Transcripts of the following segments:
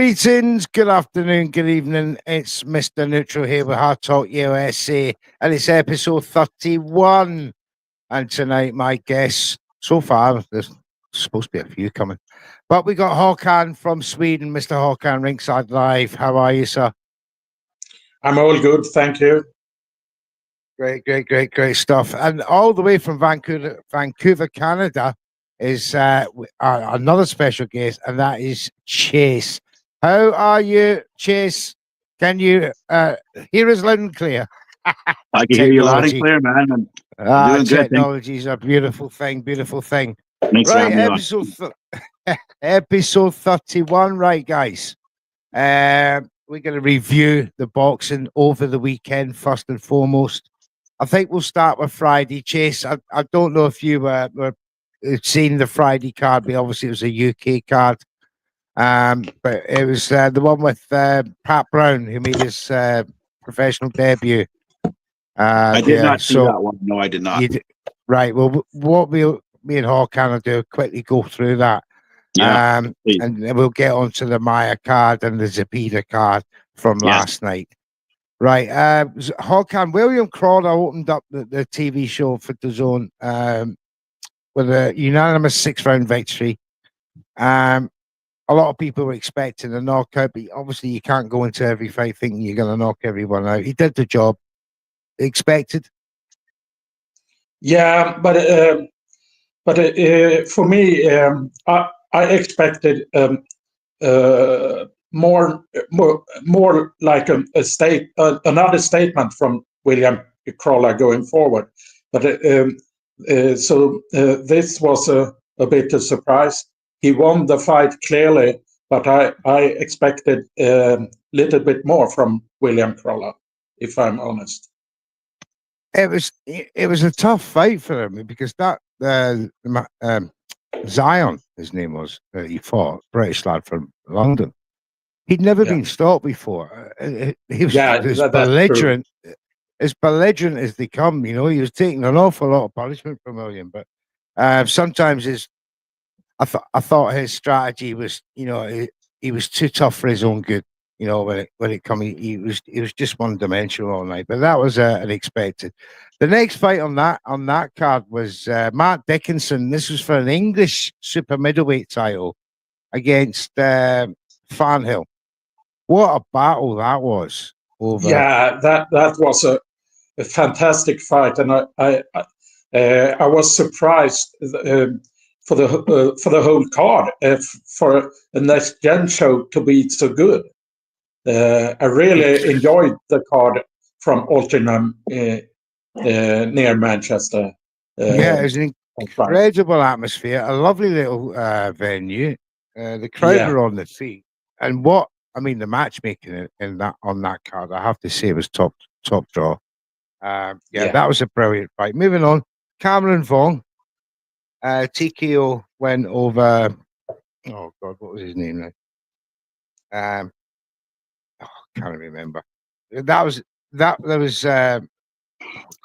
Greetings, good afternoon, good evening. It's Mr. Neutral here with HardTalk USA, and it's episode 31. And tonight, my guests, so far, there's supposed to be a few coming, but we got Håkan from Sweden, Mr. Håkan Ringside Live. How are you, sir? I'm all good, thank you. Great stuff. And all the way from Vancouver, Canada, is another special guest, and that is Chase. How are you, Chase? Can you hear us loud and clear? I can hear you loud and clear, man. I'm doing good. Technology is a beautiful thing. Thanks Right, episode 31. Right, guys. We're going to review the boxing over the weekend first and foremost. I think we'll start with Friday. Chase, I don't know if you were seen the Friday card, but obviously it was a UK card. But it was the one with Pat Brown, who made his professional debut. I did not see that one. No, I did not. Right. Well, what me and Håkan will do, quickly go through that. Yeah, and then we'll get onto the Maya card and the Zepeda card from last night. Right. Håkan, William Crawler opened up the TV show for DAZN with a unanimous 6-round victory. A lot of people were expecting a knockout, but obviously you can't go into every fight thinking you're going to knock everyone out. He did the job expected. Yeah, but for me, I expected more like another statement from William Crawler going forward. But so this was a bit of a surprise. He won the fight clearly, but I expected a little bit more from William Crawler, if I'm honest. It was a tough fight for him because that Zion, his name was, he fought, British lad from London. He'd never been stopped before. He was as belligerent as they come. You know, he was taking an awful lot of punishment from William, but sometimes I thought his strategy was, you know, he was too tough for his own good. You know, when it come, he was just one dimensional all night. But that was unexpected. The next fight on that card was Matt Dickinson. This was for an English super middleweight title against Farnhill. What a battle that was! Yeah, that was a fantastic fight, and I was surprised for the whole card for a next gen show to be so good. I really enjoyed the card from Altrincham near Manchester. It was an incredible atmosphere, a lovely little venue. The crowd were on their feet, and the matchmaking on that card, I have to say, was top draw. That was a brilliant fight. Moving on, Cameron Vaughn, TKO went over. Oh God, what was his name now? Can't remember. That was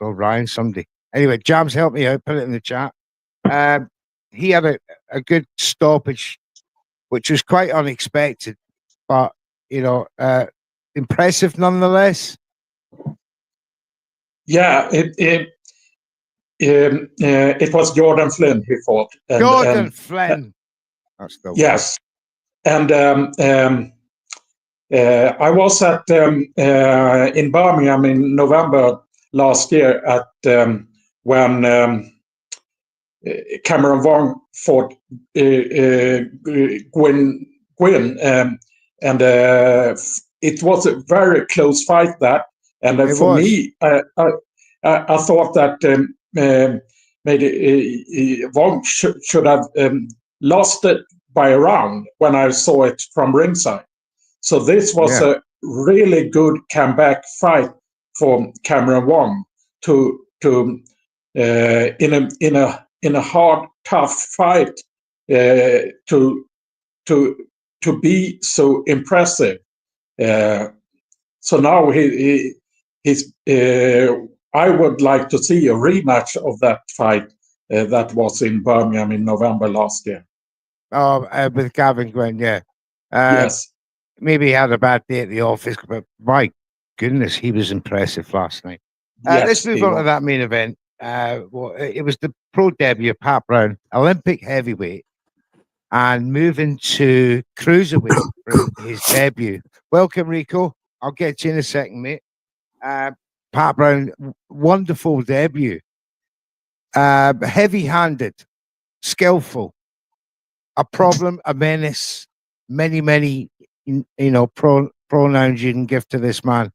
Ryan, somebody. Anyway, Jams, help me out, put it in the chat. He had a good stoppage, which was quite unexpected, but you know, impressive nonetheless. Yeah, it was Jordan Flynn who fought. Flynn. That's the yes, and I was at in Birmingham in November last year at when Cameron Vaughn fought Gwyn, and it was a very close fight that. And for me, I thought that maybe Vaughn should have lost it by a round when I saw it from ringside. So this was a really good comeback fight for Cameron Vaughn to in a hard, tough fight to be so impressive. So now he's. I would like to see a rematch of that fight that was in Birmingham in November last year. Oh, with Gavin Gwynn, yeah. Yes. maybe he had a bad day at the office, but my goodness, he was impressive last night. Let's move on to that main event. It was the pro debut of Pat Brown, Olympic heavyweight, and moving to cruiserweight for his debut. Welcome, Rico. I'll get you in a second, mate. Pat Brown, wonderful debut. Heavy-handed, skillful, a problem, a menace, many, pronouns you can give to this man.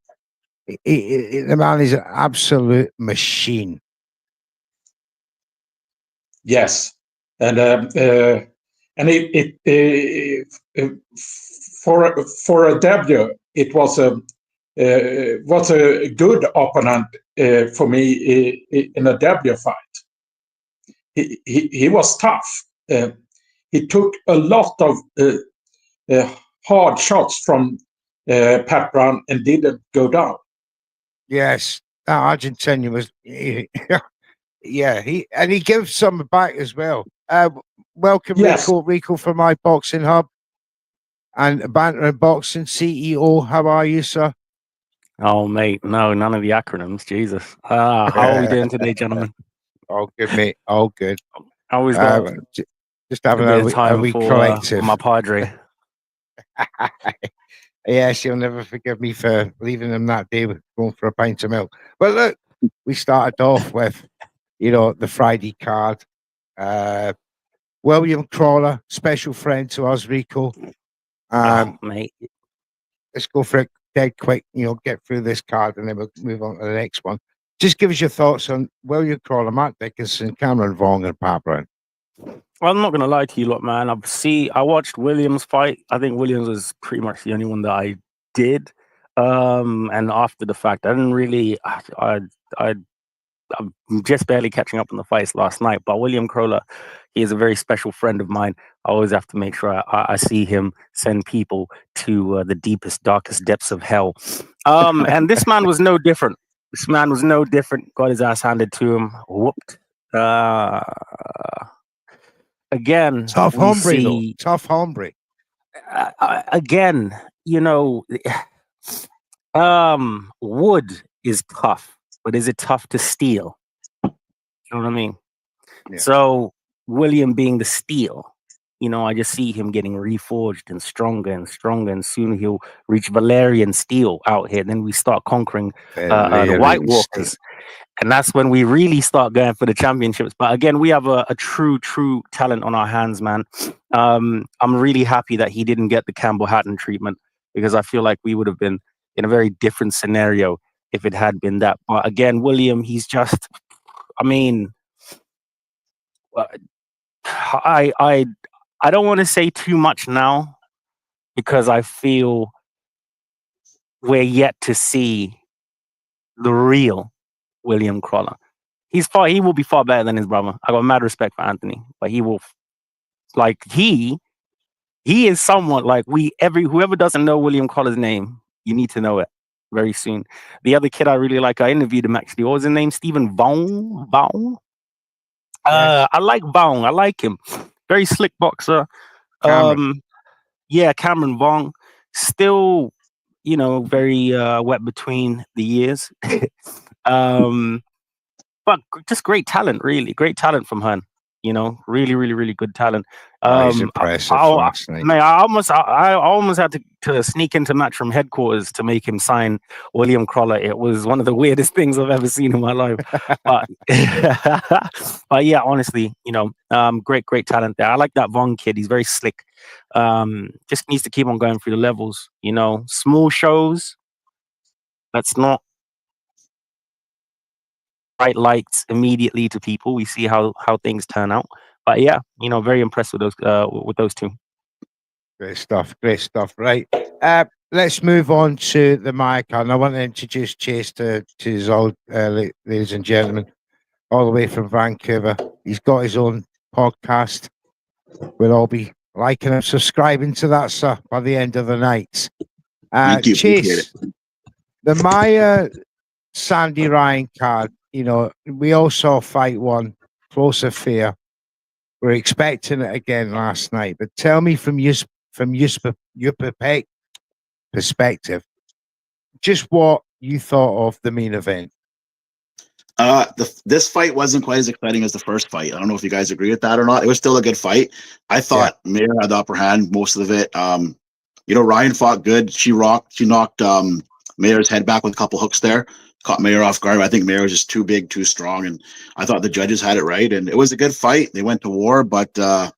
The man is an absolute machine. Yes, and for a debut, it was a good opponent for me in a debut fight. He was tough. He took a lot of hard shots from Pat Brown and didn't go down. Yes, that Argentinian was. Yeah, he gives some back as well. Welcome, yes. Rico from my Boxing Hub and Banter and Boxing CEO. How are you, sir? Oh, mate, no, none of the acronyms. Jesus. How are we doing today, gentlemen? All good, mate. All good. I always got just having a wee collective. My padre. Yeah, she'll never forgive me for leaving him that day with going for a pint of milk. But look, we started off with, the Friday card. William Crawler, special friend to us, Rico. Mate. Let's go for it dead quick, get through this card and then we'll move on to the next one. Just give us your thoughts on William Crawler, Matt Dickinson, Cameron Vaughn, and Pat Brown. Well, I'm not going to lie to you lot, man. I watched Williams fight. I think Williams was pretty much the only one that I did. And after the fact, I didn't really, I'm just barely catching up on the fights last night. But William Crawler, he is a very special friend of mine. I always have to make sure I see him send people to the deepest, darkest depths of hell. And this man was no different. This man was no different. Got his ass handed to him. Whooped. Again, tough hombre, though. Tough hombre. Again, wood is tough, but is it tough to steal? You know what I mean? Yeah. So William being the steel, I just see him getting reforged and stronger, and soon he'll reach Valerian steel out here. Then we start conquering the White Walkers. And that's when we really start going for the championships. But again, we have a true talent on our hands, man. I'm really happy that he didn't get the Campbell Hatton treatment, because I feel like we would have been in a very different scenario if it had been that. But again, William, he's just, I don't want to say too much now, because I feel we're yet to see the real William Crawler. He will be far better than his brother. I got mad respect for Anthony, but he will, he is somewhat like whoever doesn't know William Crawler's name, you need to know it very soon. The other kid I really like, I interviewed him actually. What was his name? Stephen Vaughn? Yes. I like Vaughn. I like him. Very slick boxer. Cameron. Cameron Vaughn. Still, very wet between the years. But just great talent, really. Great talent from Hearn. Really good talent. He's impressive last night. Man, I almost had to sneak into Matchroom headquarters to make him sign William Crawler. It was one of the weirdest things I've ever seen in my life. But yeah, honestly, great talent there. I like that Vaughn kid. He's very slick. Just needs to keep on going through the levels. Small shows. Let's not bright lights immediately to people. We see how things turn out. But yeah, very impressed with those two. Great stuff. Right. Let's move on to the mic. And I want to introduce Chase to his old ladies and gentlemen, all the way from Vancouver. He's got his own podcast. We'll all be liking and subscribing to that, sir, by the end of the night. Thank you. Chase, the Maya Sandy Ryan card, we all saw fight one, Close Affair. We're expecting it again last night, but tell me from your perspective, just what you thought of the main event. This fight wasn't quite as exciting as the first fight. I don't know if you guys agree with that or not. It was still a good fight. I thought Mayer had the upper hand most of it. Ryan fought good. She knocked Mayer's head back with a couple hooks there. Caught Mayer off guard. I think Mayer was just too big, too strong, and I thought the judges had it right. And it was a good fight. They went to war, but I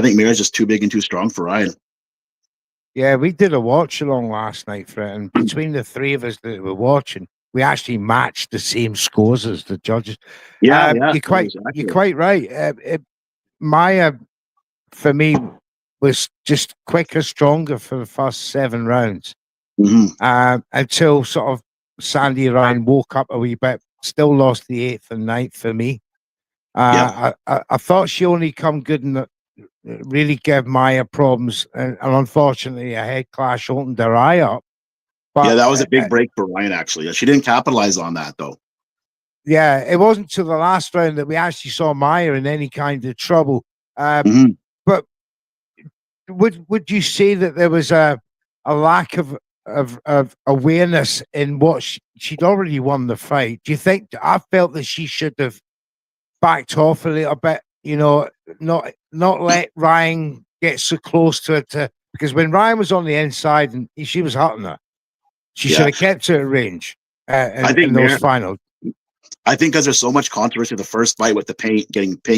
think Mayer's just too big and too strong for Ryan. Yeah, we did a watch along last night for it, and between the three of us that were watching, we actually matched the same scores as the judges. Yeah, you're quite right. Maya, for me, was just quicker, stronger for the first 7 rounds, until sort of Sandy Ryan woke up a wee bit. Still lost the 8th and 9th for me. I thought she only come good and really gave Maya problems, and unfortunately, a head clash opened her eye up. But, that was a big break for Ryan, actually. She didn't capitalize on that, though. Yeah, it wasn't till the last round that we actually saw Maya in any kind of trouble. But would you say that there was a lack of awareness in what she'd already won the fight? Do you think? I felt that she should have backed off a little bit, not let Ryan get so close to it, because when Ryan was on the inside and she was hurting her, she should have kept her at range in those finals. I think because there's so much controversy the first fight with the paint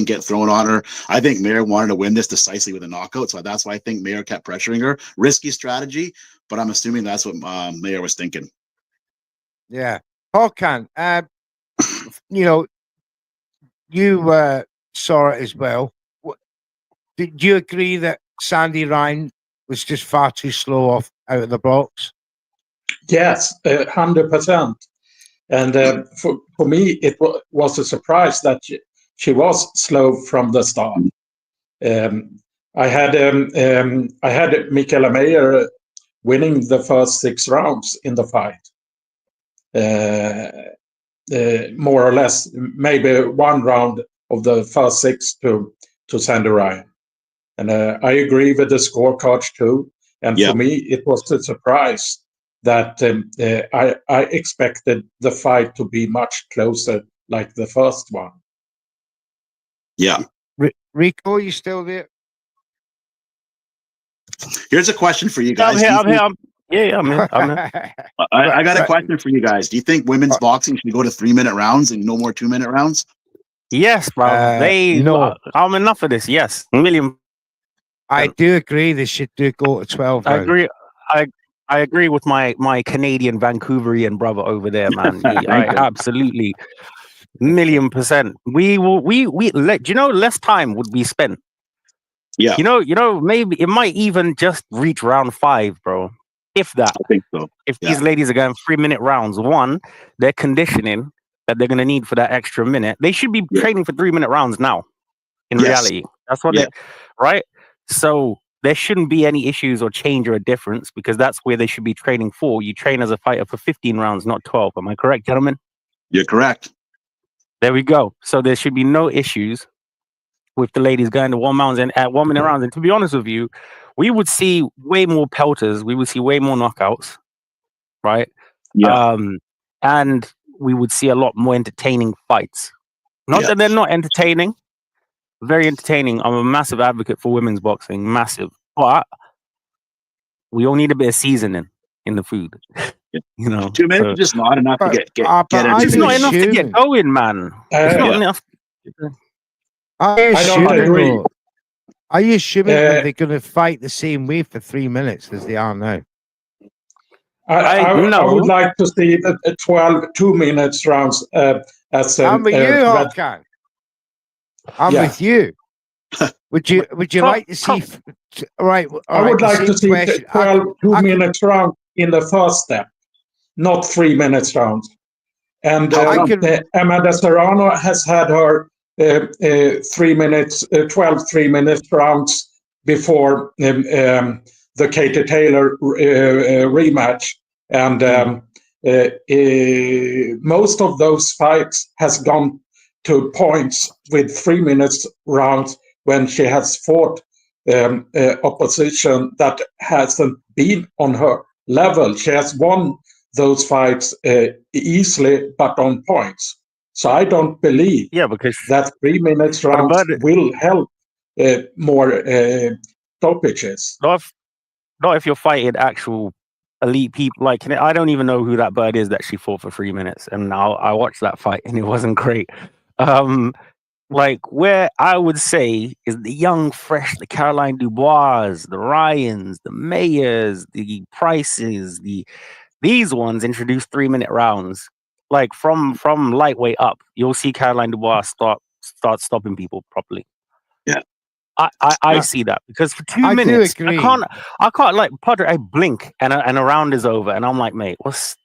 get thrown on her. I think Mayer wanted to win this decisively with a knockout, so that's why I think Mayer kept pressuring her. Risky strategy, but I'm assuming that's what Mayer was thinking. Yeah, Håkan, you saw it as well. Did you agree that Sandy Ryan was just far too slow out of the blocks? Yes, 100%. And for me, it was a surprise that she was slow from the start. I had Michaela Mayer winning the first 6 rounds in the fight, more or less, maybe 1 round of the first 6 to Sandy Ryan. And I agree with the scorecards too. And for me, it was a surprise that I expected the fight to be much closer, like the first one. Yeah. Rico, you still there? Here's a question for you guys. I'm here. I'm here. I got a question for you guys. Do you think women's boxing should go to 3-minute rounds and no more 2-minute rounds? Yes, bro. I'm enough of this. Yes, a million. I do agree. They should go to 12 rounds. I agree. I agree with my Canadian Vancouverian brother over there, man. I absolutely 1,000,000%. Less time would be spent. Yeah. Maybe it might even just reach round 5, bro. If that. I think so. If these ladies are going 3-minute rounds, one, their conditioning that they're going to need for that extra minute, they should be training for 3-minute rounds now. In reality, that's what right? So there shouldn't be any issues or change or a difference, because that's where they should be training for. You train as a fighter for 15 rounds, not 12. Am I correct, gentlemen? You're correct. There we go. So there should be no issues with the ladies going to 1 rounds and at 1-minute rounds. And to be honest with you, we would see way more pelters. We would see way more knockouts, right? Yeah. And we would see a lot more entertaining fights. Not that they're not entertaining. Very entertaining. I'm a massive advocate for women's boxing, massive. But we all need a bit of seasoning in the food. 2 minutes is just not enough to get it. It's not enough to get going, man. It's not enough. I don't agree. Are you assuming that they're going to fight the same way for 3 minutes as they are now? I would like to see the 2 minutes rounds. I'm with you, Håkan. I'm with you. Would you like to see? I would like to see 2 minutes round in the first step, not 3 minutes rounds. And Amanda Serrano has had her 12 3-minute rounds before the Katie Taylor rematch. And most of those fights has gone to points with 3 minutes rounds when she has fought opposition that hasn't been on her level. She has won those fights easily, but on points. So I don't believe because that 3 minutes rounds will help more stoppages. Not if you're fighting actual elite people. Like, I don't even know who that bird is that she fought for 3 minutes, and now I watched that fight and it wasn't great. Like, where I would say is the young, fresh, the Caroline Dubois, the Ryans, the Mayers, the Prices, these ones introduce 3 minute rounds. Like from lightweight up, you'll see Caroline Dubois start stopping people properly. Yeah. I see that, because for 2 minutes I can't like Padre, I blink and a round is over and I'm like, mate, what's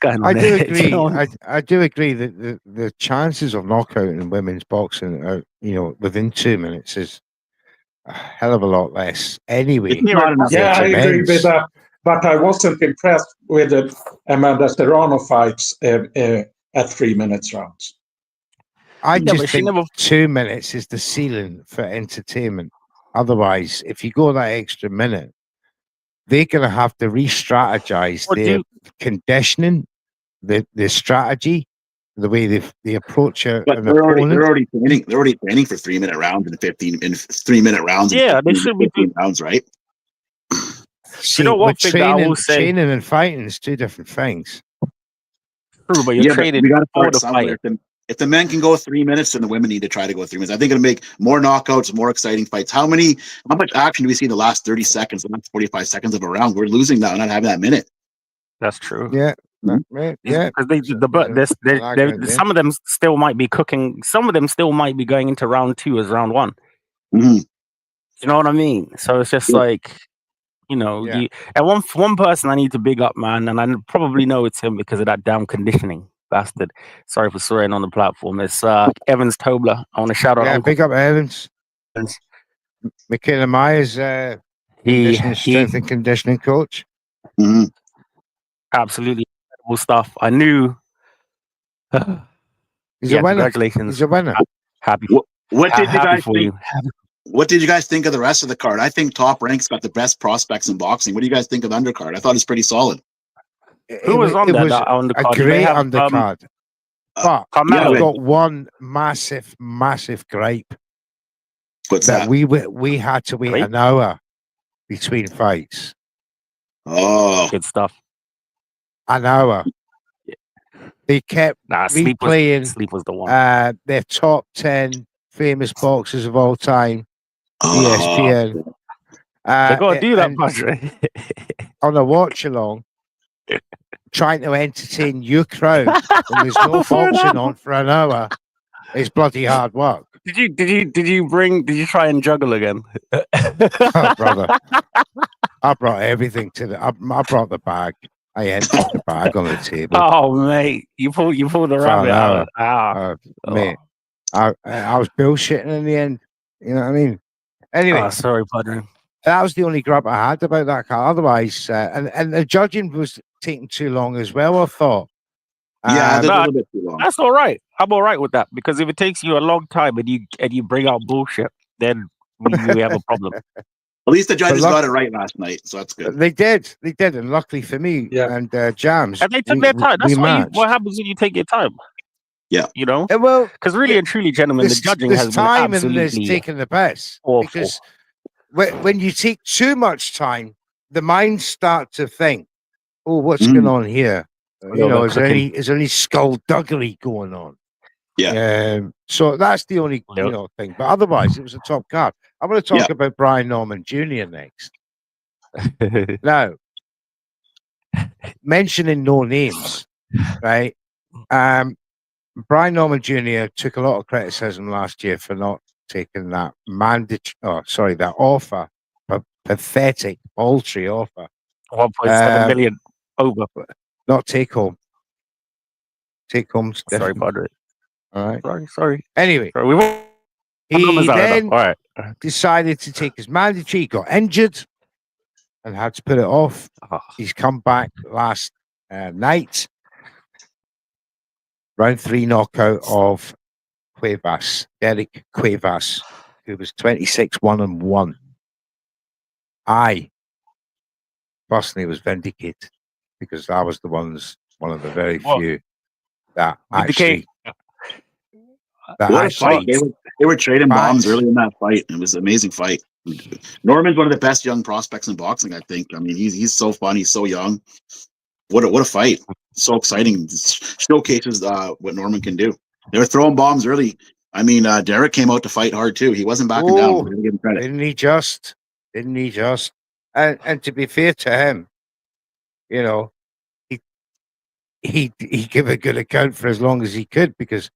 going on? I do agree. You know? I do agree that the chances of knockout in women's boxing are, within 2 minutes is a hell of a lot less. Anyway, I agree with that, but I wasn't impressed with the Amanda Serrano fights at 3 minutes rounds. I just think 2 minutes is the ceiling for entertainment. Otherwise, if you go that extra minute, they're going to have to re-strategize their conditioning, the strategy, the way they approach an opponent. They're already training for 3 minute rounds and 3 minute rounds. Yeah, they should be 15 rounds, right? See, one thing I will say, training and fighting is two different things. True, but you're training for the fight. If the men can go 3 minutes, then the women need to try to go 3 minutes. I think it'll make more knockouts, more exciting fights. How much action do we see in the last 30 seconds, the last 45 seconds of a round? We're losing that, not having that minute. That's true. Yeah. Right. Yeah. Because some of them still might be cooking. Some of them still might be going into round 2 as round 1. Mm-hmm. You know what I mean? So it's just like, and one person I need to big up, man, and I probably know it's him because of that damn conditioning bastard. Sorry for swearing on the platform. It's Evans Tobler. I want to shout out. Yeah, big up Evans. Michaela Myers, strength and conditioning coach. Mm-hmm. Absolutely incredible stuff. I knew. He's a winner. Congratulations. He's a winner. Happy. What did you guys think? What did you guys think of the rest of the card? I think Top Rank's got the best prospects in boxing. What do you guys think of undercard? I thought it's pretty solid. Who was on that undercard? A great undercard. But I've got one massive gripe. What's that? We had to wait an hour between fights. Oh, good stuff. An hour. They kept replaying. Sleep was the one. Their top 10 famous boxers of all time. ESPN. They got to do that, Padre. On a watch along, trying to entertain your crowd when there's no boxing on for an hour is bloody hard work. Did you try and juggle again? Oh, brother. I brought everything I brought the bag. I emptied the bag on the table. Oh, mate. You pulled the rabbit out. Mate. I was bullshitting in the end. You know what I mean? Anyway. Sorry, Padre. That was the only grab I had about that car. Otherwise, and the judging was taking too long as well, I thought. Yeah, a little bit too long. That's all right. I'm all right with that, because if it takes you a long time and you bring out bullshit, then we have a problem. At least the judges got it right last night, so that's good. They did, and luckily for me and Jams, and they took their time. That's what happens when you take your time. Yeah, well, because really and truly, gentlemen, the judging has time been absolutely and there's taking the piss. Awful. Because when you take too much time, the mind starts to think, "Oh, what's going on here? Is there any skullduggery going on?" Yeah. So that's the only thing. But otherwise, it was a top card. I'm going to talk about Brian Norman Jr. next. Now, mentioning no names, right? Brian Norman Jr. took a lot of criticism last year for not taking that that offer, a pathetic, paltry offer. 1.7 million over. Not take home. Take home's different. Sorry, Padre. All right. Sorry. Anyway, he then decided to take his mandatory. He got injured and had to put it off. He's come back last night. Round 3 knockout of Derek Cuevas, who was 26-1-1. personally was vindicated because I was one of the very few that actually. What a fight! They were trading bombs early in that fight. It was an amazing fight. Norman's one of the best young prospects in boxing, I think. I mean, he's so fun. He's so young. What a fight! So exciting. Showcases what Norman can do. They were throwing bombs early. I mean, Derek came out to fight hard too. He wasn't backing down. We're gonna give him credit. Didn't he just? And to be fair to him, you know, he gave a good account for as long as he could because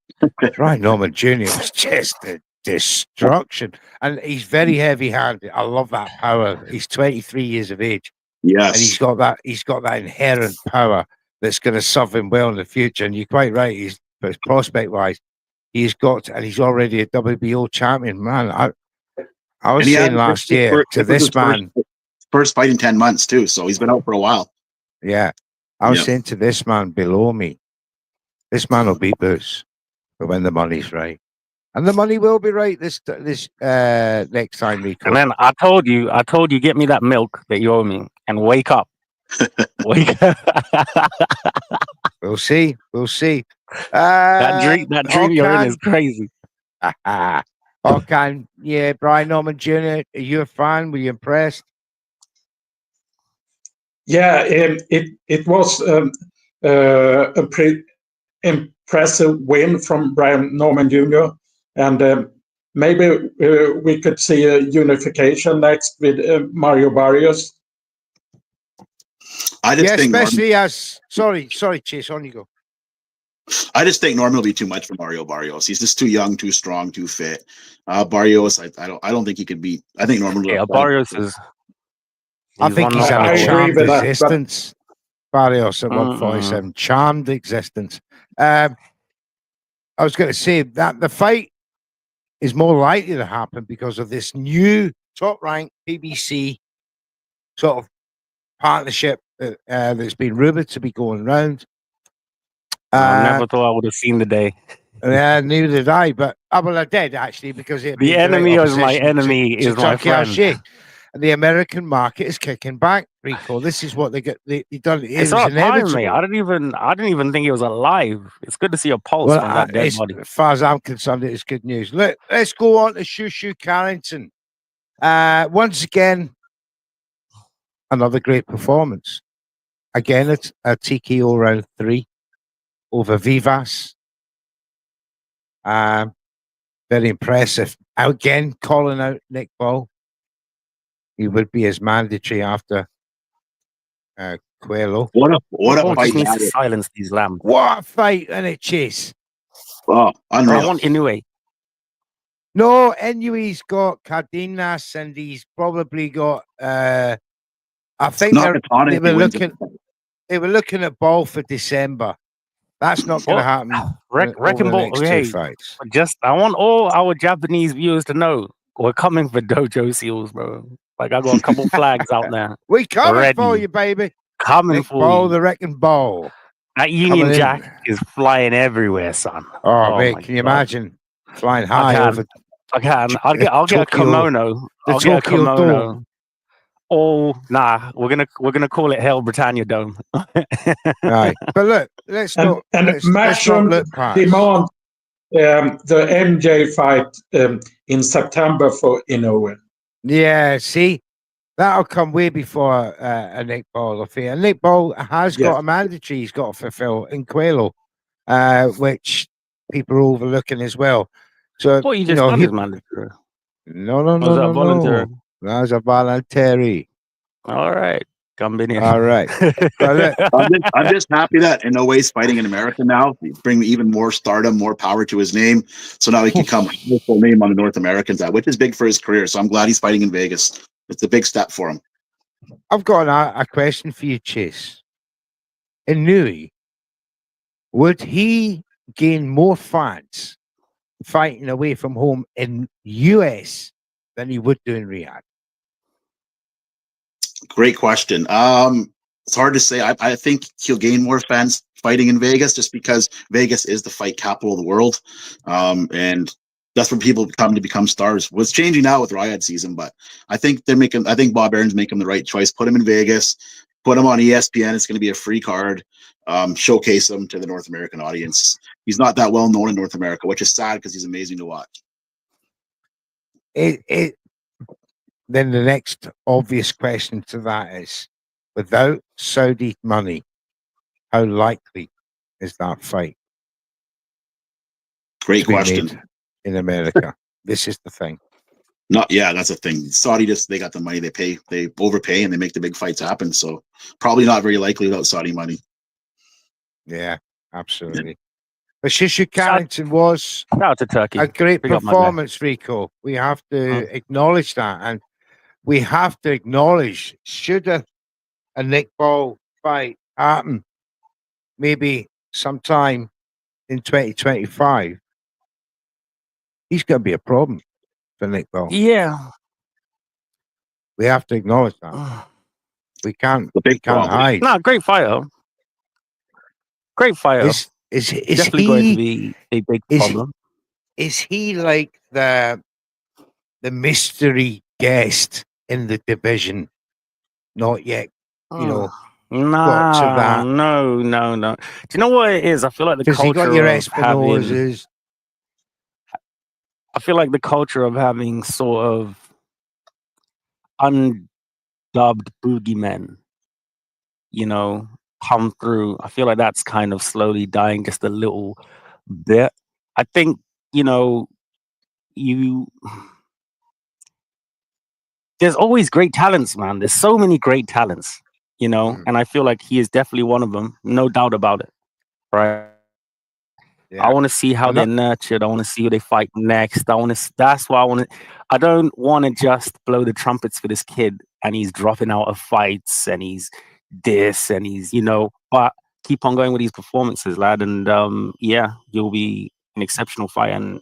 Ryan Norman Jr. was just a destruction, and he's very heavy-handed. I love that power. He's 23 years of age. Yes, and he's got that inherent power that's going to serve him well in the future. And you're quite right. He's prospect-wise, he's already a WBO champion. Man, I was saying last year to this man, first fight in 10 months too. So he's been out for a while. Yeah, I was saying to this man below me, this man will beat Boots, but when the money's right. And the money will be right this next time we come. And then I told you, get me that milk that you owe me and wake up. Wake up. We'll see. That dream you're in is crazy. Okay, yeah, Brian Norman Jr., are you a fan? Were you impressed? Yeah, it was a pretty impressive win from Brian Norman Jr. And maybe we could see a unification next with Mario Barrios. I just think especially Norman, sorry, Chase, on you go. I just think Norman will be too much for Mario Barrios. He's just too young, too strong, too fit. Barrios, I don't think he could beat. I think Norman. Yeah, Barrios is. I think he's had a charmed existence. Barrios at 147, charmed existence. I was going to say that the fight is more likely to happen because of this new top-ranked PBC sort of partnership that's been rumored to be going round. I never thought I would have seen the day. Yeah, neither did I. But I did actually because the enemy is my enemy is my friend. And the American market is kicking back. Rico, this is what they done. It's not time, mate. I didn't even think he was alive. It's good to see a pulse from that dead body. As far as I'm concerned, it's good news. Let's go on to Shushu Carrington. Once again, another great performance. Again, it's a TKO round 3 over Vivas. Very impressive. Again, calling out Nick Ball. He would be as mandatory after Coelho. What a fight! Needs to silence these lambs. What a fight and a chase! Oh, unreal. I want Inoue. No, Inoue's got Cardenas, and he's probably got. I think they were looking at Ball for December. That's not going to happen. Reckon Ball. Okay, I want all our Japanese viewers to know we're coming for Dojo Seals, bro. Like I got a couple flags out there. We coming for you, baby. Coming Nick for Ball, you. The Wrecking Ball. That Union Jack is flying everywhere, son. Oh mate, can you imagine flying high over? I can. I'll get a kimono. I'll get a kimono. Oh, nah. We're gonna call it Hail Britannia Dome. Right, but look, let's not. And Matchroom demand the MJ fight in September for Inoue. Yeah, see, that'll come way before a Nick Ball affair. And Nick Ball has got a mandatory he's got to fulfill in Coelho, which people are overlooking as well. So, what you just done is mandatory. No. That's a voluntary. All right. Come in here. All right. I'm just happy that Inoue's fighting in America now. Bring even more stardom, more power to his name. So now he can come with full name on the North American side, which is big for his career. So I'm glad he's fighting in Vegas. It's a big step for him. I've got a question for you, Chase. Inoue, would he gain more fans fighting away from home in US than he would do in Riyadh? Great question. It's hard to say. I think he'll gain more fans fighting in Vegas just because Vegas is the fight capital of the world. And that's where people come to become stars. What's changing now with Riot season, but I think Bob Aaron's making the right choice. Put him in Vegas, put him on ESPN. It's going to be a free card. Showcase him to the North American audience. He's not that well known in North America, which is sad because he's amazing to watch. Then the next obvious question to that is, without Saudi money, how likely is that fight? Great question. In America. This is the thing. That's a thing. Saudi they got the money, they overpay and they make the big fights happen. So probably not very likely without Saudi money. Yeah, absolutely. Yeah. But Shishu Carrington was to Turkey. A great performance, Rico. We have to acknowledge that. And we have to acknowledge, should a Nick Ball fight happen, maybe sometime in 2025, he's going to be a problem for Nick Ball. Yeah. We have to acknowledge that. We can't hide. No, great fighter. Great fighter. Is definitely he going to be a big problem? Is he like the mystery guest in the division? Not yet, No. Do you know what it is? I feel like the culture got your Espinozas. I feel like the culture of having sort of undubbed boogeymen, come through. I feel like that's kind of slowly dying just a little bit. I think, there's always great talents, man. There's so many great talents, and I feel like he is definitely one of them. No doubt about it. Right. Yeah. I want to see how they're nurtured. I want to see who they fight next. That's why I don't want to just blow the trumpets for this kid and he's dropping out of fights and he's this and he's, but keep on going with these performances, lad. And you'll be an exceptional fighter and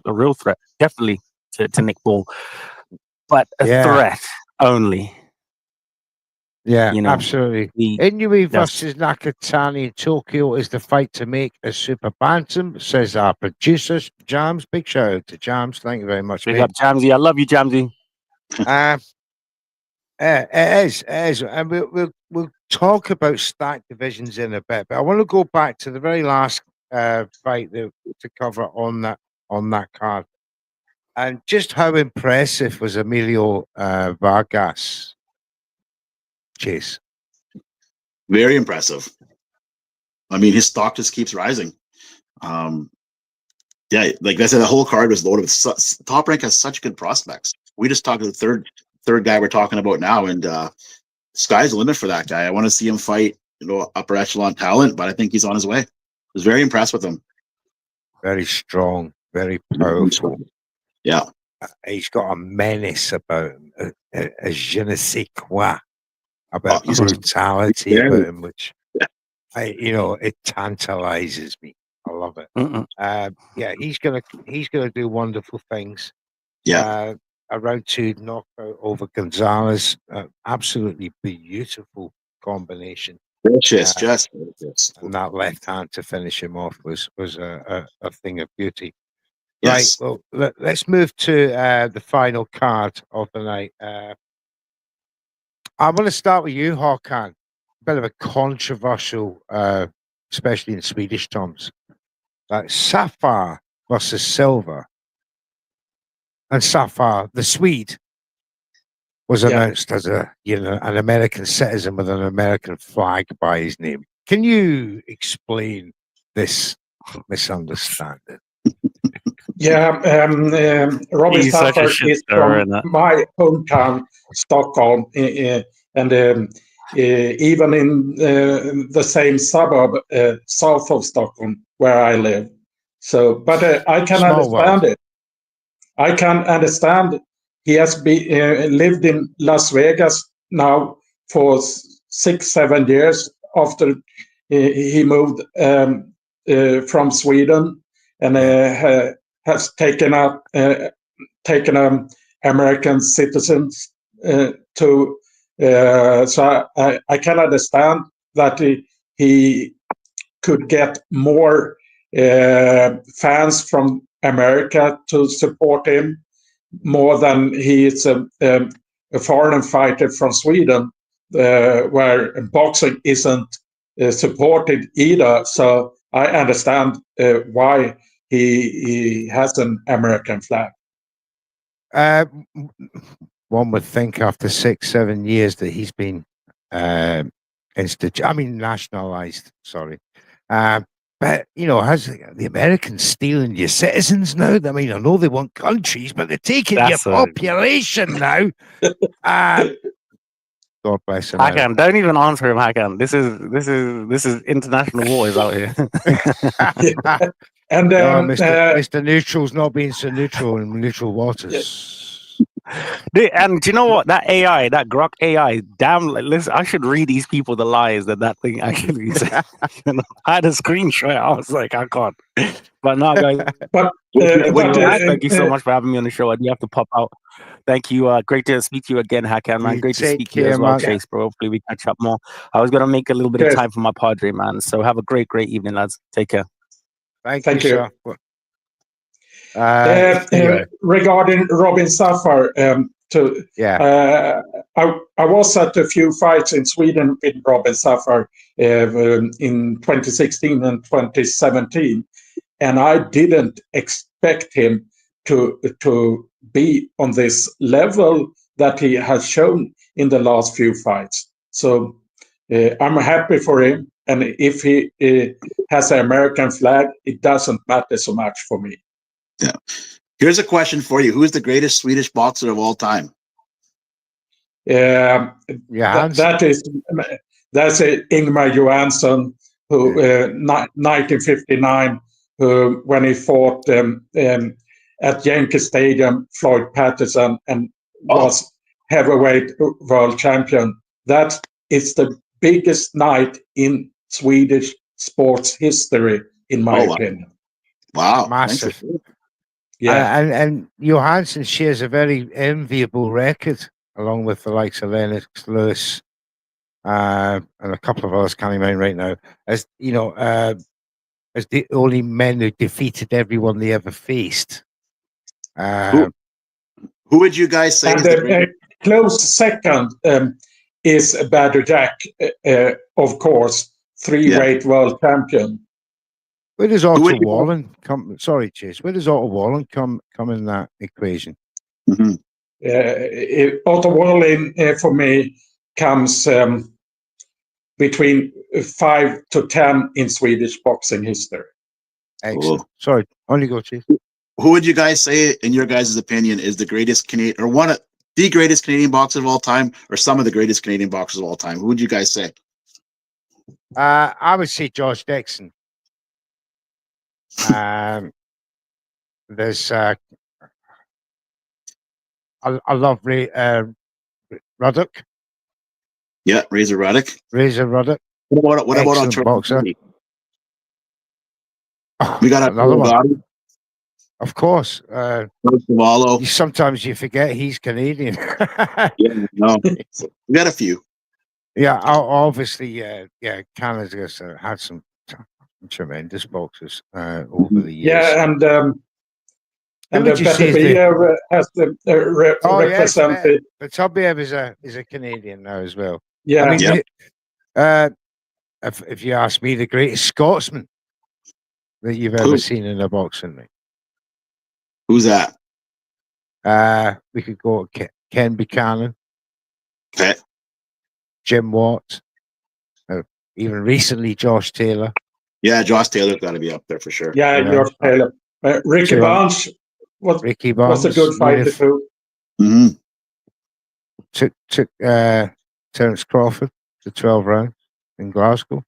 a real threat, definitely to Nick Ball, but a threat only. Yeah, absolutely. Inoue versus Nakatani in Tokyo is the fight to make as Super Bantam, says our producer, Jams. Big shout out to Jams. Thank you very much, Big up, Jamsy. I love you, Jamsy. It is. And we'll talk about stacked divisions in a bit, but I want to go back to the very last fight to cover on that card. And just how impressive was Emilio Vargas' chase? Very impressive. I mean, his stock just keeps rising. Like I said, the whole card was loaded with Top Rank has such good prospects. We just talked to the third guy we're talking about now, and sky's the limit for that guy. I want to see him fight, upper echelon talent, but I think he's on his way. I was very impressed with him. Very strong, very powerful. Yeah. He's got a menace about him, a je ne sais quoi about his brutality about him, which it tantalizes me. I love it. He's gonna do wonderful things. Yeah. A round 2 knockout over Gonzalez, absolutely beautiful combination. Just and that left hand to finish him off was a thing of beauty. Yes. Right. Well, let's move to the final card of the night. I'm going to start with you, Håkan. Bit of a controversial, especially in Swedish terms. Safar versus Silva. And Safar, the Swede, was announced as an American citizen with an American flag by his name. Can you explain this misunderstanding? Robin Safar is from my hometown, Stockholm, and even in the same suburb south of Stockholm where I live. So, but I can understand it. I can understand. He has lived in Las Vegas now for 6-7 years after he moved from Sweden and has taken American citizens to. So I can understand that he could get more fans from America to support him more than he is a foreign fighter from Sweden, where boxing isn't supported either. So I understand why he has an American flag. One would think after 6-7 years that he's been nationalized. Sorry. But, has the Americans stealing your citizens now? I mean, I know they want countries, but they're taking your population now. God bless him. Hakan, don't even answer him, Hakan. This is international wars out here. And Mr. Neutral's not being so neutral in neutral waters. And do you know what? That AI, that Grok AI, damn, listen, I should read these people the lies that thing actually said. I had a screenshot. I was like, I can't. But no, guys. Thank you so much for having me on the show. I do have to pop out. Thank you. Great to speak to you again, Hakan, man. Great to speak to you as well, Chase, bro. Hopefully we catch up more. I was going to make a little bit of time for my Padre, man. So have a great evening, lads. Take care. Thank you, sir. Regarding Robin Safar, I was at a few fights in Sweden with Robin Safar in 2016 and 2017, and I didn't expect him to be on this level that he has shown in the last few fights. So I'm happy for him, and if he has an American flag, it doesn't matter so much for me. Yeah. Here's a question for you. Who is the greatest Swedish boxer of all time? That's Ingmar Johansson, who 1959, when he fought at Yankee Stadium, Floyd Patterson, and was heavyweight world champion. That is the biggest night in Swedish sports history, in my opinion. Wow, massive. Yeah, and Johansson shares a very enviable record, along with the likes of Lennox Lewis and a couple of others coming in right now, as as the only men who defeated everyone they ever faced. Who would you guys say? And close second is Badger Jack, of course, three-weight world champion. Where does Otto Wallen come? Sorry, Chase. Where does Otto Wallen come in that equation? Mm-hmm. Otto Wallen, for me, comes between 5 to 10 in Swedish boxing history. Excellent. Cool. Sorry, on you go, Chief. Who would you guys say, in your guys' opinion, is the greatest Canadian, or one of the greatest Canadian boxer of all time, or some of the greatest Canadian boxers of all time? Who would you guys say? I would say Josh Dixon. There's I love Ruddock. Yeah, Razor Ruddock. Razor Ruddock. What about on boxer? We got another one. Of course. Sometimes you forget he's Canadian. Yeah, no. We got a few. Yeah, obviously, Canada's had some tremendous boxers over the years. Yeah, and Beterbiev has represented. But Beterbiev is a Canadian now as well. Yeah, I mean, if you ask me, the greatest Scotsman that you've ever seen in a boxing ring. Who's that? We could go Ken Buchanan. Okay. Jim Watt. Even recently, Josh Taylor. Yeah, Josh Taylor's got to be up there for sure. Yeah, Josh Taylor. Ricky Barnes was a good fighter too. Mm-hmm. Took Terence Crawford to 12 rounds in Glasgow.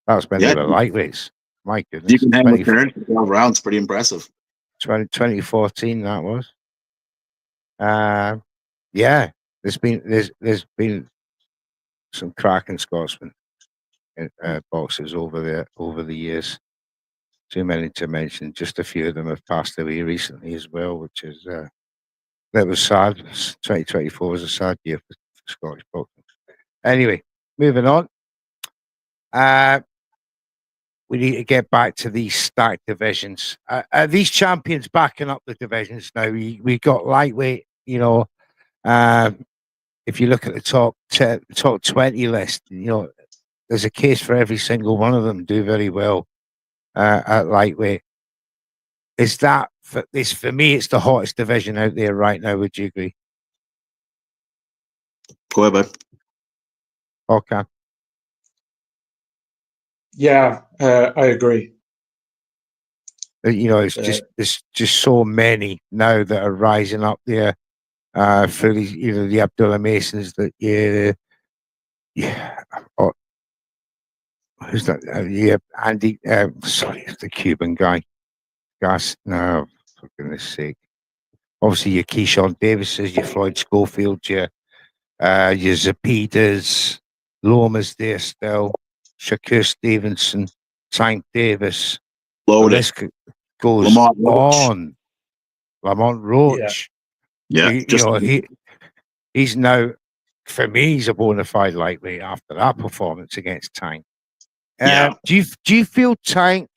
That was many of the lightweights. My goodness. You can handle Terence 12 rounds, pretty impressive. 2014 that was. Yeah, there's been some cracking Scotsmen boxers over the years. Too many to mention. Just a few of them have passed away recently as well, which is that was sad. 2024 was a sad year for Scottish boxing. Anyway, moving on. we need to get back to these stacked divisions. These champions backing up the divisions now. We got lightweight. You know, if you look at the top 20 list, you know, there's a case for every single one of them do very well at lightweight. Is that for me? It's the hottest division out there right now. Would you agree? Go ahead, bud. Okay. Yeah, I agree. You know, it's just so many now that are rising up there through these, you know, the Abdullah Masons. That oh, who's that? Andy. Sorry, the Cuban guy. No, for goodness sake. Obviously, your Keyshawn Davises, your Floyd Schofield, your Zapitas, Loma's there still, Shakur Stevenson, Tank Davis. Loaded. The list goes Lamont on. Lamont Roach. Yeah. He's now, for me, he's a bona fide lightweight after that performance against Tank. Do you feel Tank,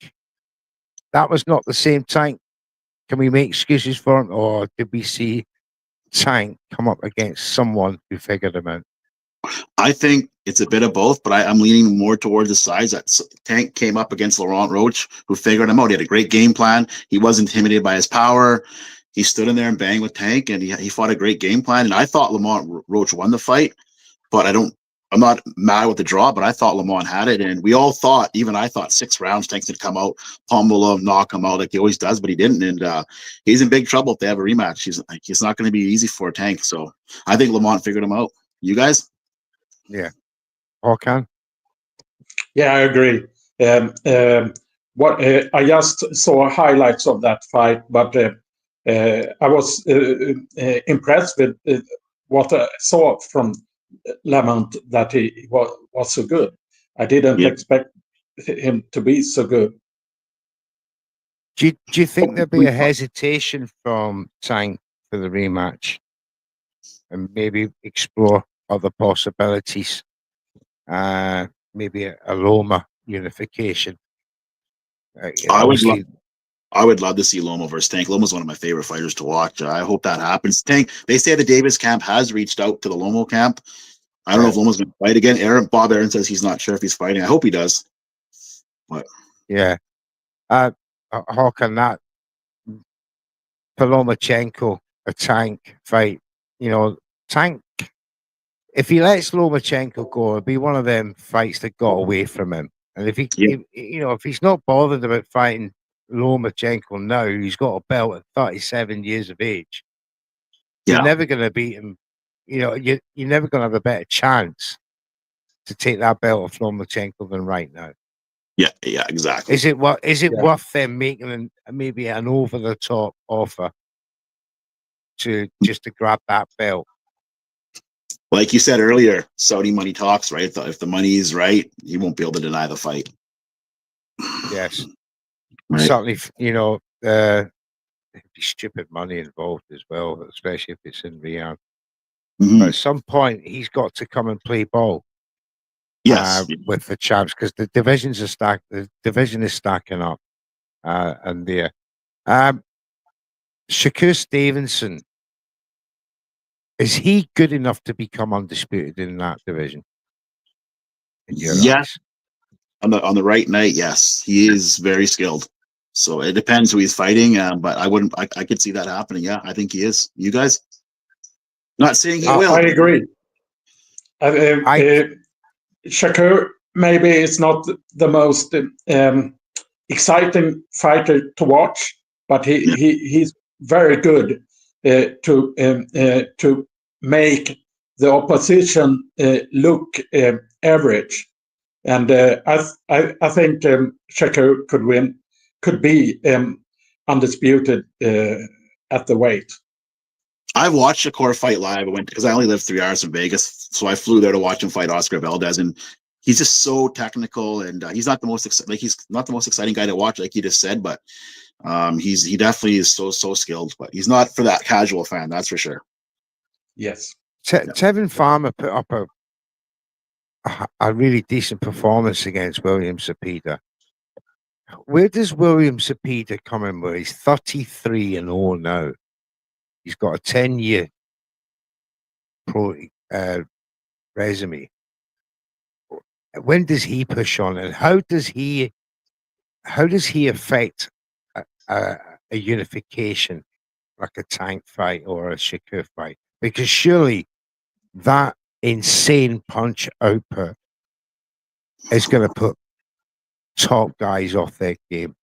that was not the same Tank? Can we make excuses for him, or did we see Tank come up against someone who figured him out? I think it's a bit of both, but I'm leaning more towards the sides. That Tank came up against Laurent Roach, who figured him out. He had a great game plan. He wasn't intimidated by his power. He stood in there and banged with Tank, and he fought a great game plan. And I thought Lamont Roach won the fight, but I'm not mad with the draw, but I thought Lamont had it. And we all thought, even I thought 6 rounds, Tank's would come out, pummel him, knock him out like he always does, but he didn't. And he's in big trouble if they have a rematch. He's not going to be easy for Tank. So I think Lamont figured him out. You guys? Yeah. Håkan? Yeah, I agree. I just saw highlights of that fight, but I was impressed with what I saw from Lamont, that he was so good. I didn't expect him to be so good. Do you think there'd be a hesitation from Tank for the rematch and maybe explore other possibilities? Maybe a Loma unification. I would love to see Loma versus Tank. Loma's one of my favorite fighters to watch. I hope that happens. Tank, they say the Davis camp has reached out to the Lomo camp. I don't know if Loma's going to fight again. Bob Aaron says he's not sure if he's fighting. I hope he does. But yeah, Håkan, that Lomachenko, a Tank fight. You know, Tank, if he lets Lomachenko go, it'll be one of them fights that got away from him. And if if he's not bothered about fighting Lomachenko now, he's got a belt at 37 years of age. You're never going to beat him. You know, you're never going to have a better chance to take that belt off Lomachenko than right now. Yeah, exactly. Is it worth them making maybe an over the top offer to grab that belt? Like you said earlier, Saudi money talks, right? If the money is right, you won't be able to deny the fight. Yes, right. Certainly. You know, there'd be stupid money involved as well, especially if it's in Riyadh. Mm-hmm. But at some point, he's got to come and play ball. Yes, with the champs, because the divisions are stacked. The division is stacking up, and there. Shakur Stevenson, is he good enough to become undisputed in that division? Yes. On the right night, yes, he is very skilled. So it depends who he's fighting, but I could see that happening. Yeah, I think he is. You guys? Not saying he will. I agree. Shakur maybe is not the most exciting fighter to watch, but he's very good to make the opposition look average. And I think Shakur could be undisputed at the weight. I watched Shakur fight live. I went because I only live 3 hours from Vegas, so I flew there to watch him fight Oscar Valdez, and he's just so technical, and he's not the most exciting guy to watch, like you just said, but he definitely is so skilled, but he's not for that casual fan, that's for sure. Yes. Tevin Farmer put up a really decent performance against William Zepeda. Where does William Cepeda come in? Where he's 33-0 now. He's got a 10-year pro resume. When does he push on, and how does he affect a unification like a Tank fight or a Shakur fight? Because surely that insane punch output is going to put top guys off their game.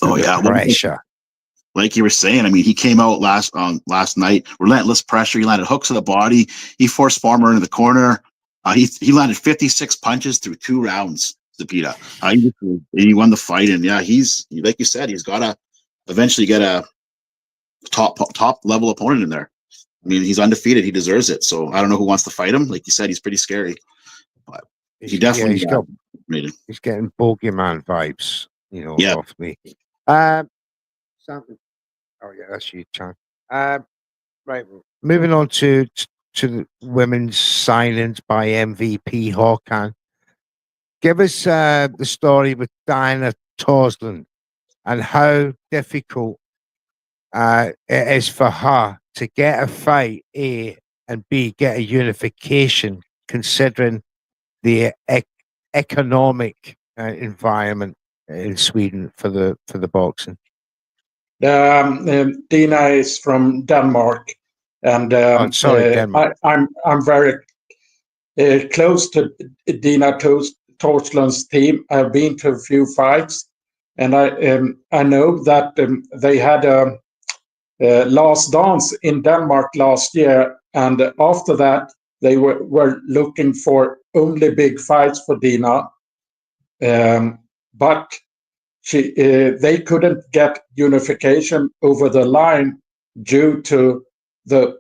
Oh yeah, pressure. Like you were saying, I mean, he came out last night, relentless pressure. He landed hooks to the body. He forced Farmer into the corner. He landed 56 punches through 2 rounds. Cepeda. He won the fight, and yeah, he's like you said, he's got to eventually get a top level opponent in there. I mean, he's undefeated. He deserves it. So I don't know who wants to fight him. Like you said, he's pretty scary, but he definitely he's getting bogeyman vibes, off me. Something. Oh yeah, that's you, Chan. Right, moving on to the women's signings by MVP Hawkan. Give us the story with Diana Torsland and how difficult it is for her to get a fight, A, and B, get a unification, considering the economic environment in Sweden for the boxing. Dina is from Denmark, and Denmark. I'm very close to Dina Torsland's team. I've been to a few fights, and I know that they had a last dance in Denmark last year, and after that they were looking for only big fights for Dina, but they couldn't get unification over the line due to the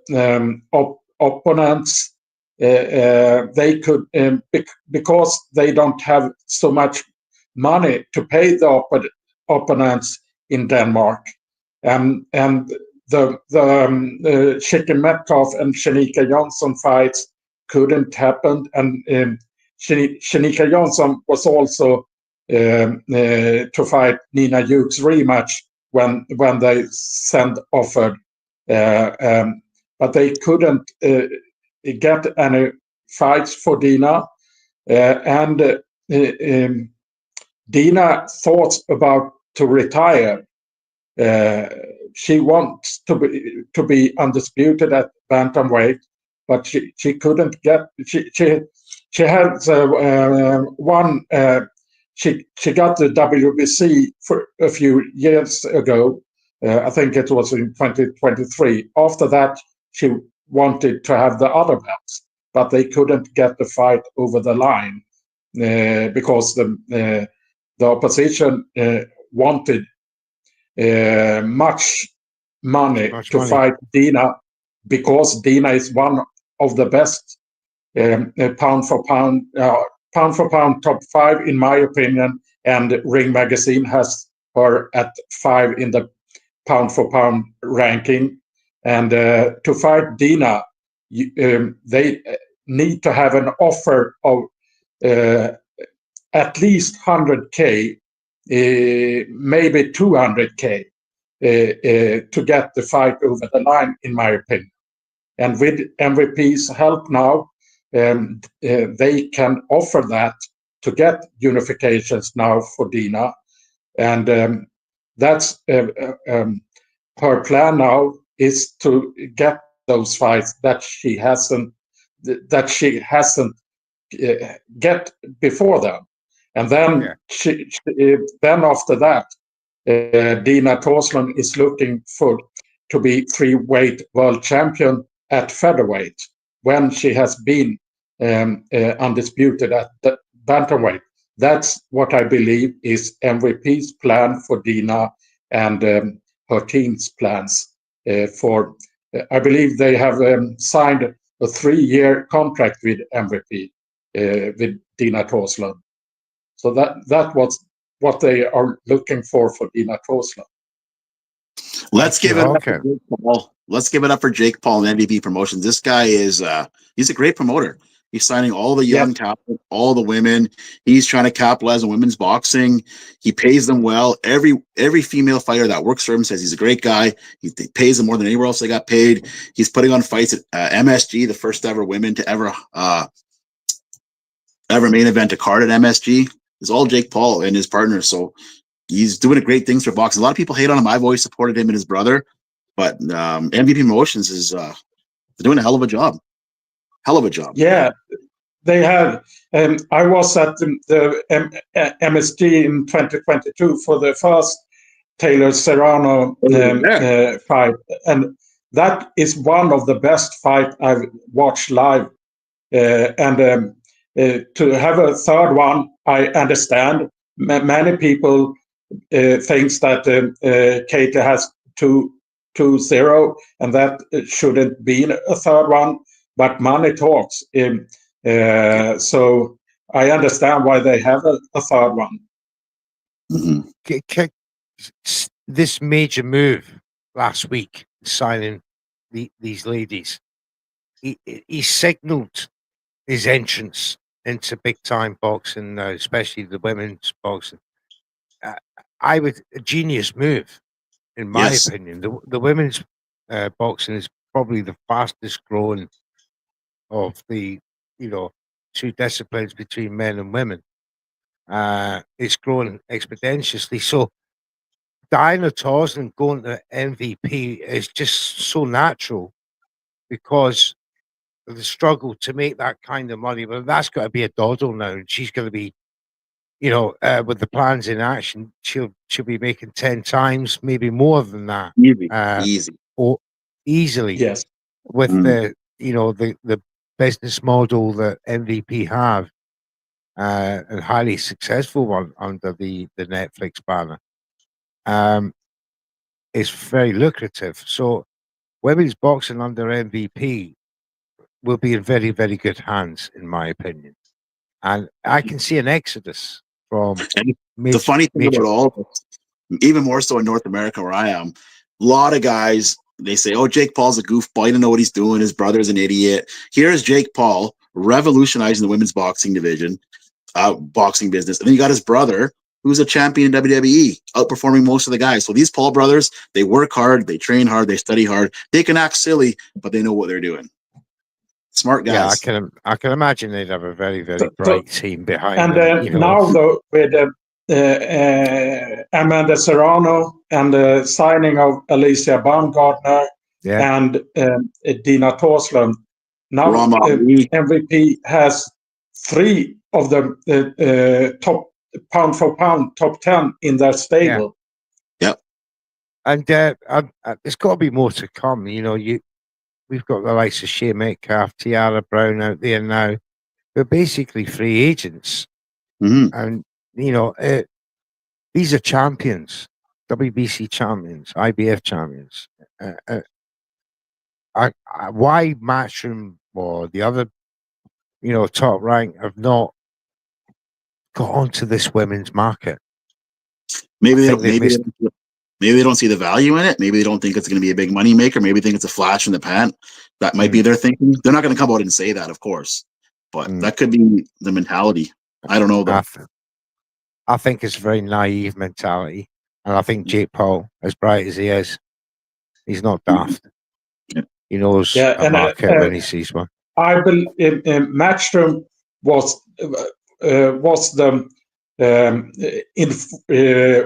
opponents. They could because they don't have so much money to pay the opponents in Denmark, and the Chicken Metcalf and Shanika Johnson fights couldn't happen, and Shanika Johnson was also to fight Nina Hughes rematch when they offered, but they couldn't get any fights for Dina, and Dina thought about to retire. She wants to be undisputed at bantamweight, but she couldn't get. She has one. She got the WBC for a few years ago. I think it was in 2023. After that, she wanted to have the other belts, but they couldn't get the fight over the line because the opposition wanted much money to fight Dina, because Dina is one of the best pound for pound top 5 in my opinion, and Ring Magazine has her at 5 in the pound for pound ranking. And to fight Dina, they need to have an offer of at least 100K, maybe 200K to get the fight over the line, in my opinion. And with MVP's help now, they can offer that to get unifications now for Dina, and that's her plan now, is to get those fights that she hasn't get before them, and then then after that, Dina Torsland is looking to be 3-weight world champion at featherweight, when she has been undisputed at the bantamweight. That's what I believe is MVP's plan for Dina, and her team's plans for. I believe they have signed a 3-year contract with MVP, with Dina Torsland. So that was what they are looking for Dina Torsland. Let's give it up for Jake Paul. Let's give it up for Jake Paul and MVP Promotions. This guy is he's a great promoter. He's signing all the young talent, all the women. He's trying to capitalize on women's boxing. He pays them well. Every female fighter that works for him says he's a great guy. He pays them more than anywhere else they got paid. He's putting on fights at MSG, the first ever women to ever main event a card at MSG. It's all Jake Paul and his partner. So he's doing great things for boxing. A lot of people hate on him. I've always supported him and his brother, but MVP Promotions is doing a hell of a job. Hell of a job. Yeah, they have. I was at the MSG in 2022 for the first Taylor Serrano fight, and that is one of the best fights I've watched live. And to have a third one, I understand. Many people thinks that Katie has 2-0, and that shouldn't be a third one. But money talks. So I understand why they have a third one. Mm-hmm. This major move last week, signing these ladies, he signaled his entrance into big time boxing, especially the women's boxing. A genius move, in my opinion. The women's boxing is probably the fastest growing of the two disciplines between men and women. It's growing exponentially. So Diana Toslin going to MVP is just so natural because of the struggle to make that kind of money. But that's got to be a doddle now, and she's going to be, with the plans in action, she'll be making 10 times, maybe more than that, easily. Yes, with the business model that MVP have, and highly successful one under the Netflix banner, is very lucrative. So women's boxing under MVP will be in very, very good hands, in my opinion. And I can see an exodus from the funny thing about all, even more so in North America where I am, a lot of guys, they say, oh, Jake Paul's a goofball. He doesn't know what he's doing. His brother's an idiot. Here's Jake Paul revolutionizing the women's boxing division, boxing business. And then you got his brother, who's a champion in WWE, outperforming most of the guys. So these Paul brothers, they work hard, they train hard, they study hard. They can act silly, but they know what they're doing. Smart guys. Yeah, I can imagine they'd have a very, very bright team behind and them. Now, though, with Amanda Serrano and the signing of Alicia Baumgartner and Dina Toslund, now MVP has 3 of the top pound for pound top 10 in their stable. Yep. And there's got to be more to come. We've got the likes of Shea Metcalf, Tiara Brown out there now. They're basically free agents. Mm-hmm. And, these are champions, WBC champions, IBF champions. Why Matchroom or the other, top rank have not got onto this women's market? Maybe they don't see the value in it. Maybe they don't think it's going to be a big money maker. Maybe they think it's a flash in the pan. That might be their thinking. They're not going to come out and say that, of course, but that could be the mentality. I don't know though. I think it's a very naive mentality, and I think Jake Paul, as bright as he is, he's not daft. He knows a market when he sees one. I believe Matchroom was the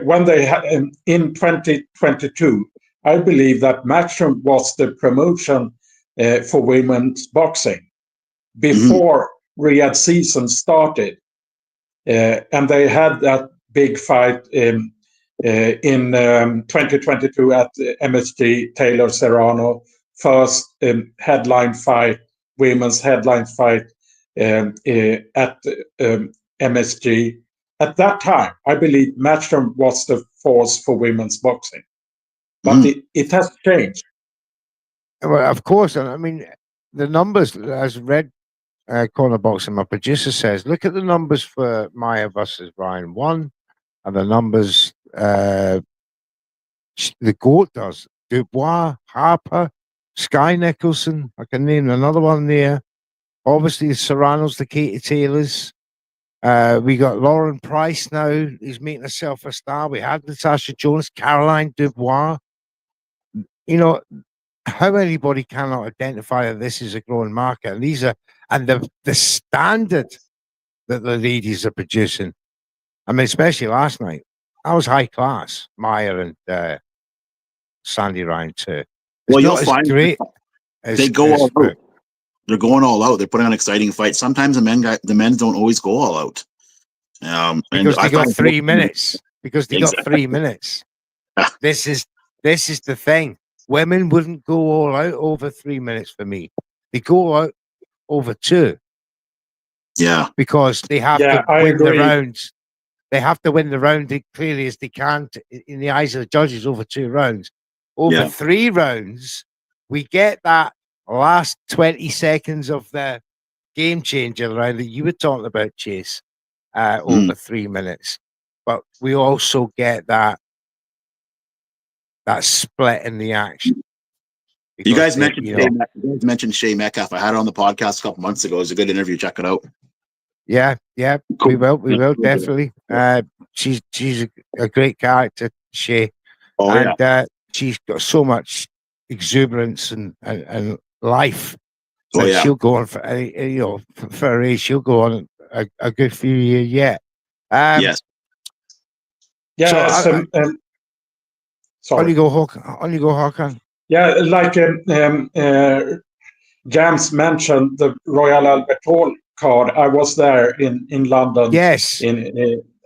when they had in 2022. I believe that Matchroom was the promotion for women's boxing before Riyadh season started, and they had that big fight in 2022 at MSG. Taylor Serrano first headline fight, women's headline fight at MSG. At that time, I believe Matchroom was the force for women's boxing, but it has changed. Well, of course, I mean the numbers. As Red Corner Boxing, my producer says, look at the numbers for Maya versus Ryan 1, and the numbers the GOAT does. Dubois, Harper, Sky Nicholson. I can name another one there. Obviously, the Serranos, the Katie Taylors. We got Lauren Price now. He's making herself a star. We had Natasha Jonas, Caroline Dubois. You know, how anybody cannot identify that this is a growing market. And these are, and the standard that the ladies are producing. I mean, especially last night, that was high class. Maya and Sandy Ryan too. Well, you'll find great they go all out. They're going all out. They're putting on exciting fights. Sometimes the men don't always go all out. Because they got 3 minutes. Because they got 3 minutes. This is the thing. Women wouldn't go all out over 3 minutes for me. They go out over 2. Yeah. Because they have to win the rounds. They have to win the round as clearly as they can in the eyes of the judges over 2 rounds. Over 3 rounds, we get that last 20 seconds of the game changer round that you were talking about, Chase, over 3 minutes. But we also get that split in the action. You guys mentioned Shay Metcalf. I had her on the podcast a couple months ago. It was a good interview. Check it out. Yeah, cool. We will definitely. She's a great character, Shay. She's got so much exuberance and life. She'll go on for for a race. She'll go on a good few years yet. Yes. Yeah. So sorry. On you go, Håkan. Yeah, like James mentioned the Royal Albert Hall card. I was there in London. Yes.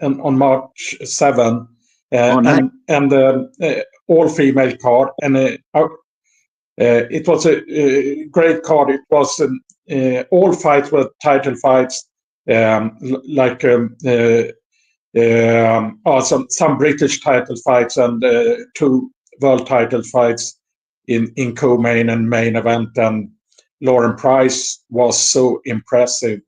On March 7, nice. and all female card, and it was a great card. It was all fights were title fights, like some British title fights and 2 world title fights in co-main and main event. And Lauren Price was so impressive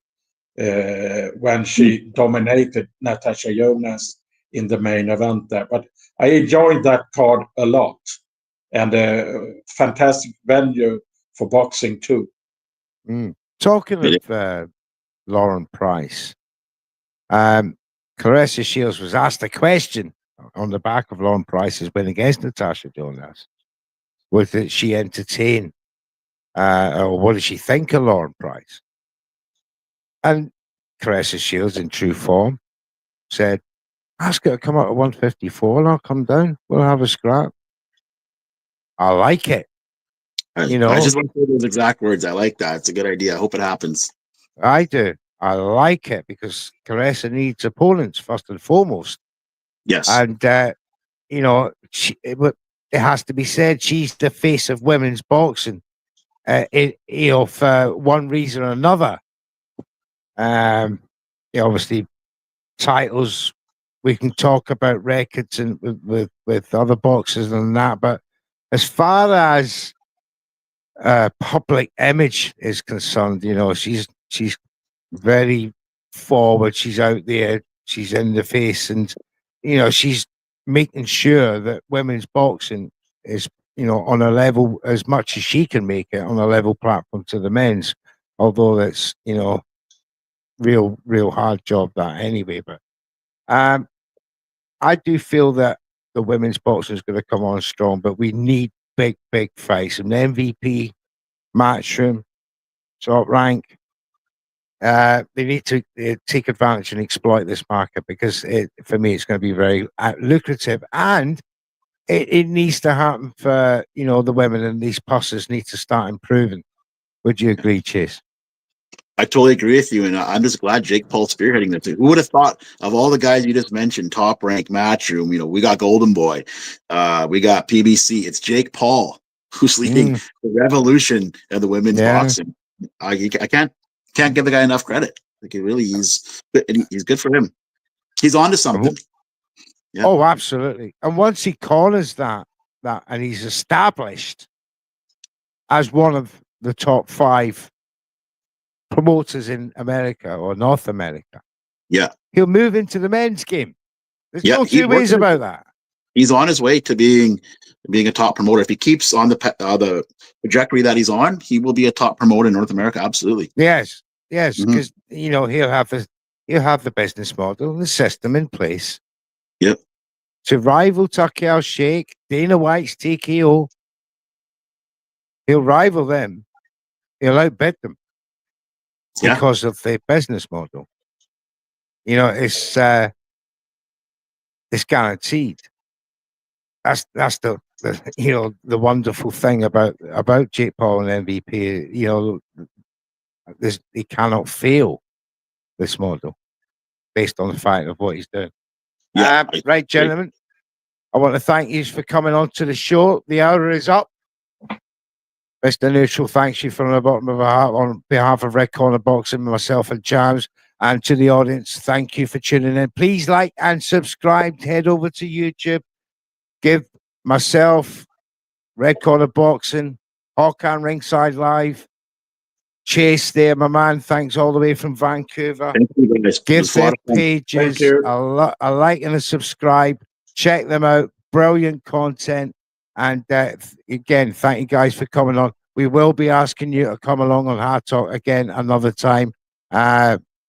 when she dominated Natasha Jonas in the main event there. But I enjoyed that card a lot, and a fantastic venue for boxing too. Talking of Lauren Price, Claressa Shields was asked a question on the back of Lauren Price's win against Natasha Jonas. Did she entertain, or what did she think of Lauren Price? And Claressa Shields, in true form, said, "Ask her to come out at 154 and I'll come down. We'll have a scrap." I like it. I just want to say those exact words. I like that. It's a good idea. I hope it happens. I do. I like it because Claressa needs opponents first and foremost. Yes. And, it has to be said, she's the face of women's boxing, for one reason or another. Obviously, titles, we can talk about records and with other boxers and that, but as far as public image is concerned, she's very forward. She's out there. She's in the face, and she's making sure that women's boxing is on a level as much as she can make it on a level platform to the men's. Although that's real hard job that anyway. But I do feel that the women's boxing is going to come on strong, but we need big fights. And the MVP, Matchroom, Top Rank, they need to take advantage and exploit this market because for me, it's going to be very lucrative, and it needs to happen for, the women, and these purses need to start improving. Would you agree, Chase? I totally agree with you, and I'm just glad Jake Paul's spearheading this. Who would have thought of all the guys you just mentioned, Top Rank, Matchroom, we got Golden Boy, we got PBC. It's Jake Paul who's leading the revolution of the women's boxing. I can't give the guy enough credit. Like, he's good for him. He's on to something. Yeah. Oh, absolutely. And once he corners that and he's established as one of the top 5 promoters in America or North America, he'll move into the men's game. There's no 2 ways about that. He's on his way to being a top promoter. If he keeps on the trajectory that he's on, he will be a top promoter in North America. Absolutely. Yes, Yes, because you know he'll have the business model and the system in place. Yep. To rival Tucker Shake, Dana White's TKO. He'll rival them. He'll outbid them because of the business model. You know, it's guaranteed. That's the you know the wonderful thing about Jake Paul and MVP. You know, he cannot fail this model based on the fact of what he's doing. Yeah, right, gentlemen. I want to thank you for coming on to the show. The hour is up. Mr. Neutral, thanks you from the bottom of our heart on behalf of Red Corner Boxing, myself and James, and to the audience, thank you for tuning in. Please like and subscribe. Head over to YouTube. Give myself, Red Corner Boxing, Hawk and Ringside Live, Chase there, my man. Thanks all the way from Vancouver. Thank you, guys. Give their pages a like and a subscribe. Check them out. Brilliant content. And again, thank you guys for coming on. We will be asking you to come along on Hard Talk again another time.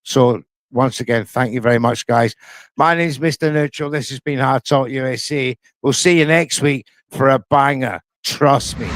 So once again, thank you very much, guys. My name is Mr. Neutral. This has been Hard Talk USA. We'll see you next week for a banger. Trust me.